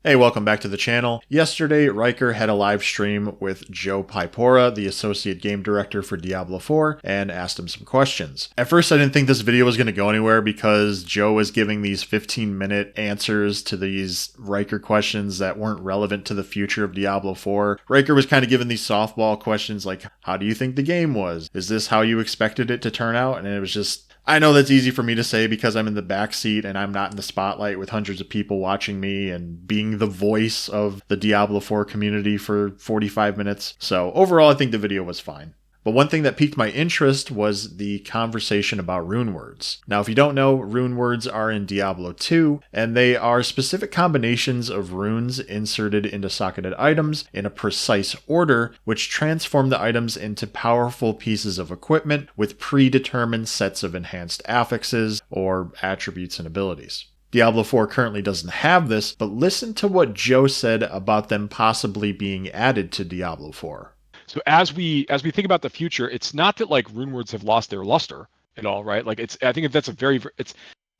Hey, welcome back to the channel. Yesterday, Rhykker had a live stream with Joe Piepiora, the Associate Game Director for Diablo 4, and asked him some questions. At first, I didn't think this video was going to go anywhere because Joe was giving these 15-minute answers to these Rhykker questions that weren't relevant to the future of Diablo 4. Rhykker was kind of giving these softball questions like, how do you think the game was? Is this how you expected it to turn out? And it was just... I know that's easy for me to say because I'm in the backseat and I'm not in the spotlight with hundreds of people watching me and being the voice of the Diablo 4 community for 45 minutes. So overall, I think the video was fine. But one thing that piqued my interest was the conversation about Runewords. Now, if you don't know, Runewords are in Diablo 2, and they are specific combinations of runes inserted into socketed items in a precise order, which transform the items into powerful pieces of equipment with predetermined sets of enhanced affixes or attributes and abilities. Diablo 4 currently doesn't have this, but listen to what Joe said about them possibly being added to Diablo 4. So as we think about the future, it's not that like Runewords have lost their luster at all, right? Like I think that's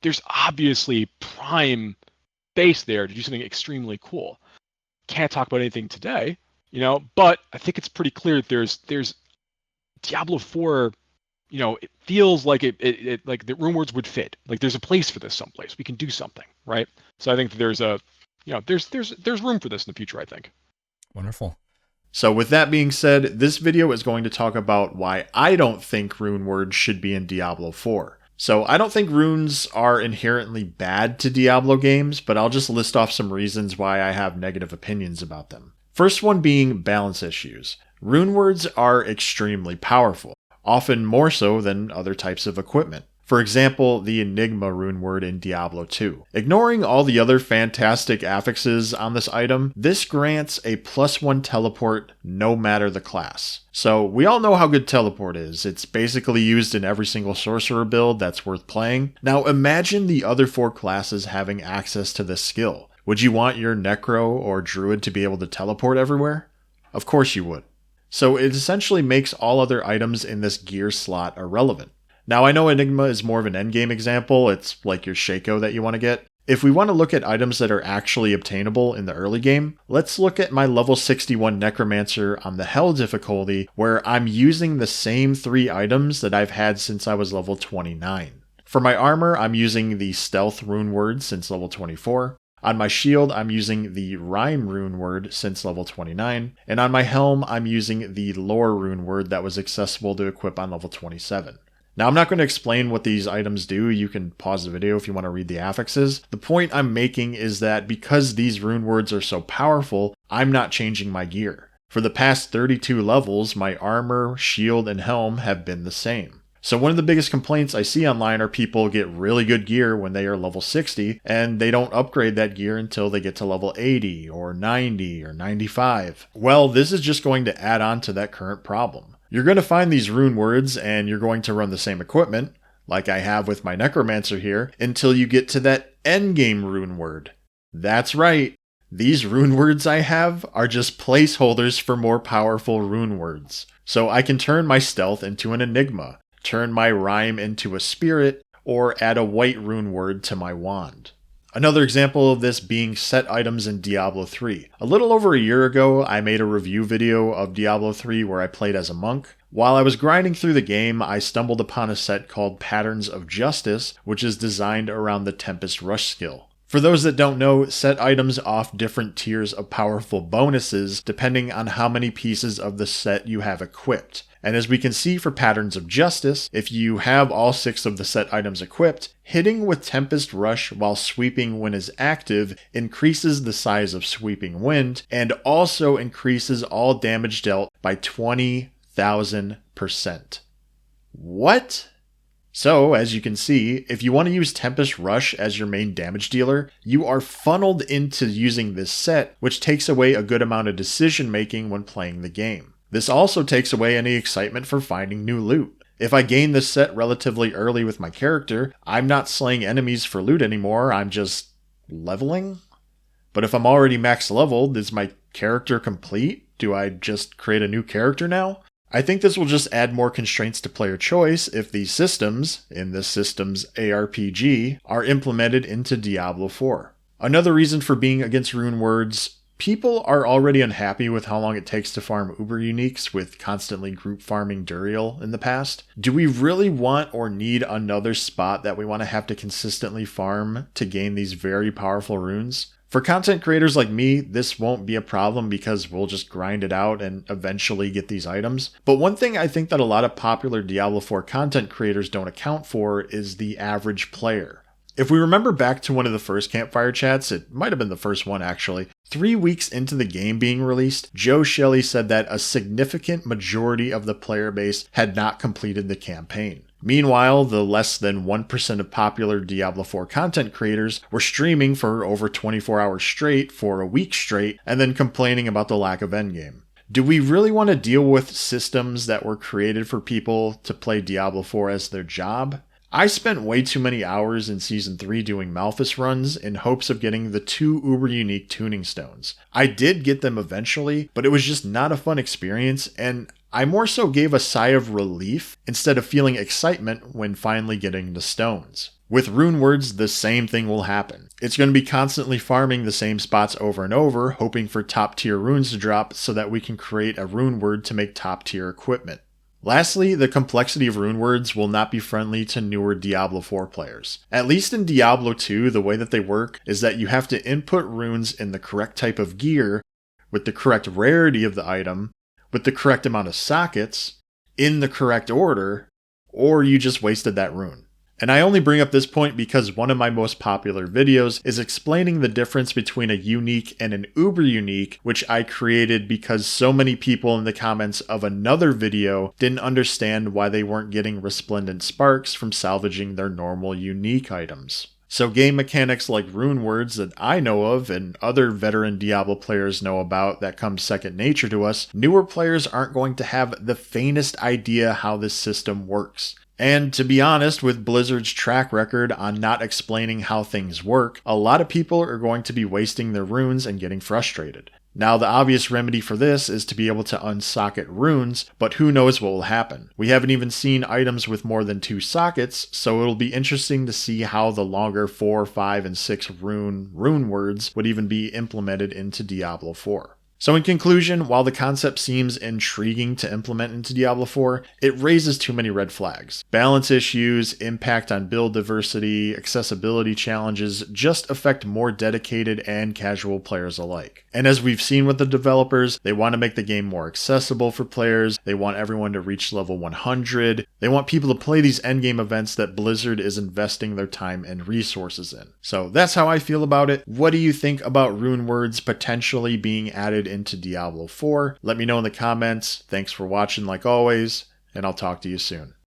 there's obviously prime base there to do something extremely cool. Can't talk about anything today, but I think it's pretty clear that there's Diablo 4, it feels like it like the Runewords would fit. Like there's a place for this someplace. We can do something, right? So I think that there's room for this in the future, I think. Wonderful. So with that being said, this video is going to talk about why I don't think Runewords should be in Diablo 4. So I don't think runes are inherently bad to Diablo games, but I'll just list off some reasons why I have negative opinions about them. First one being balance issues. Runewords are extremely powerful, often more so than other types of equipment. For example, the Enigma runeword in Diablo 2. Ignoring all the other fantastic affixes on this item, this grants a +1 teleport no matter the class. So we all know how good teleport is. It's basically used in every single sorcerer build that's worth playing. Now imagine the other 4 classes having access to this skill. Would you want your Necro or Druid to be able to teleport everywhere? Of course you would. So it essentially makes all other items in this gear slot irrelevant. Now, I know Enigma is more of an endgame example. It's like your Shaco that you want to get. If we want to look at items that are actually obtainable in the early game, let's look at my level 61 Necromancer on the Hell difficulty, where I'm using the same 3 items that I've had since I was level 29. For my armor, I'm using the Stealth runeword since level 24. On my shield, I'm using the Rhyme runeword since level 29. And on my helm, I'm using the Lore runeword that was accessible to equip on level 27. Now, I'm not going to explain what these items do. You can pause the video if you want to read the affixes. The point I'm making is that because these runewords are so powerful, I'm not changing my gear. For the past 32 levels, my armor, shield, and helm have been the same. So one of the biggest complaints I see online are people get really good gear when they are level 60, and they don't upgrade that gear until they get to level 80, or 90, or 95. Well, this is just going to add on to that current problem. You're going to find these runewords and you're going to run the same equipment, like I have with my Necromancer here, until you get to that endgame runeword. That's right, these runewords I have are just placeholders for more powerful runewords. So I can turn my Stealth into an Enigma, turn my Rhyme into a Spirit, or add a white runeword to my wand. Another example of this being set items in Diablo 3. A little over a year ago, I made a review video of Diablo 3 where I played as a monk. While I was grinding through the game, I stumbled upon a set called Patterns of Justice, which is designed around the Tempest Rush skill. For those that don't know, set items off different tiers of powerful bonuses depending on how many pieces of the set you have equipped. And as we can see for Patterns of Justice, if you have all 6 of the set items equipped, hitting with Tempest Rush while Sweeping Wind is active increases the size of Sweeping Wind and also increases all damage dealt by 20,000%. What? So, as you can see, if you want to use Tempest Rush as your main damage dealer, you are funneled into using this set, which takes away a good amount of decision making when playing the game. This also takes away any excitement for finding new loot. If I gain this set relatively early with my character, I'm not slaying enemies for loot anymore, I'm just leveling? But if I'm already max leveled, is my character complete? Do I just create a new character now? I think this will just add more constraints to player choice if these systems, in this system's ARPG, are implemented into Diablo 4. Another reason for being against Runewords: people are already unhappy with how long it takes to farm uber uniques with constantly group farming Duriel in the past. Do we really want or need another spot that we want to have to consistently farm to gain these very powerful runes? For content creators like me, this won't be a problem because we'll just grind it out and eventually get these items. But one thing I think that a lot of popular Diablo 4 content creators don't account for is the average player. If we remember back to one of the first campfire chats, it might have been the first one actually, 3 weeks into the game being released, Joe Shelley said that a significant majority of the player base had not completed the campaign. Meanwhile, the less than 1% of popular Diablo 4 content creators were streaming for over 24 hours straight for a week straight and then complaining about the lack of endgame. Do we really want to deal with systems that were created for people to play Diablo 4 as their job? I spent way too many hours in Season 3 doing Malphas runs in hopes of getting the 2 uber unique tuning stones. I did get them eventually, but it was just not a fun experience, and I more so gave a sigh of relief instead of feeling excitement when finally getting the stones. With Runewords, the same thing will happen. It's going to be constantly farming the same spots over and over, hoping for top tier runes to drop so that we can create a rune word to make top tier equipment. Lastly, the complexity of runewords will not be friendly to newer Diablo 4 players. At least in Diablo 2, the way that they work is that you have to input runes in the correct type of gear, with the correct rarity of the item, with the correct amount of sockets, in the correct order, or you just wasted that rune. And I only bring up this point because one of my most popular videos is explaining the difference between a unique and an uber unique, which I created because so many people in the comments of another video didn't understand why they weren't getting resplendent sparks from salvaging their normal unique items. So game mechanics like Runewords that I know of and other veteran Diablo players know about that come second nature to us, newer players aren't going to have the faintest idea how this system works. And to be honest, with Blizzard's track record on not explaining how things work, a lot of people are going to be wasting their runes and getting frustrated. Now, the obvious remedy for this is to be able to unsocket runes, but who knows what will happen. We haven't even seen items with more than 2 sockets, so it'll be interesting to see how the longer 4, 5, and 6 rune words would even be implemented into Diablo 4. So in conclusion, while the concept seems intriguing to implement into Diablo 4, it raises too many red flags. Balance issues, impact on build diversity, accessibility challenges just affect more dedicated and casual players alike. And as we've seen with the developers, they want to make the game more accessible for players, they want everyone to reach level 100, they want people to play these endgame events that Blizzard is investing their time and resources in. So that's how I feel about it. What do you think about Runewords potentially being added into Diablo 4? Let me know in the comments. Thanks for watching like always, and I'll talk to you soon.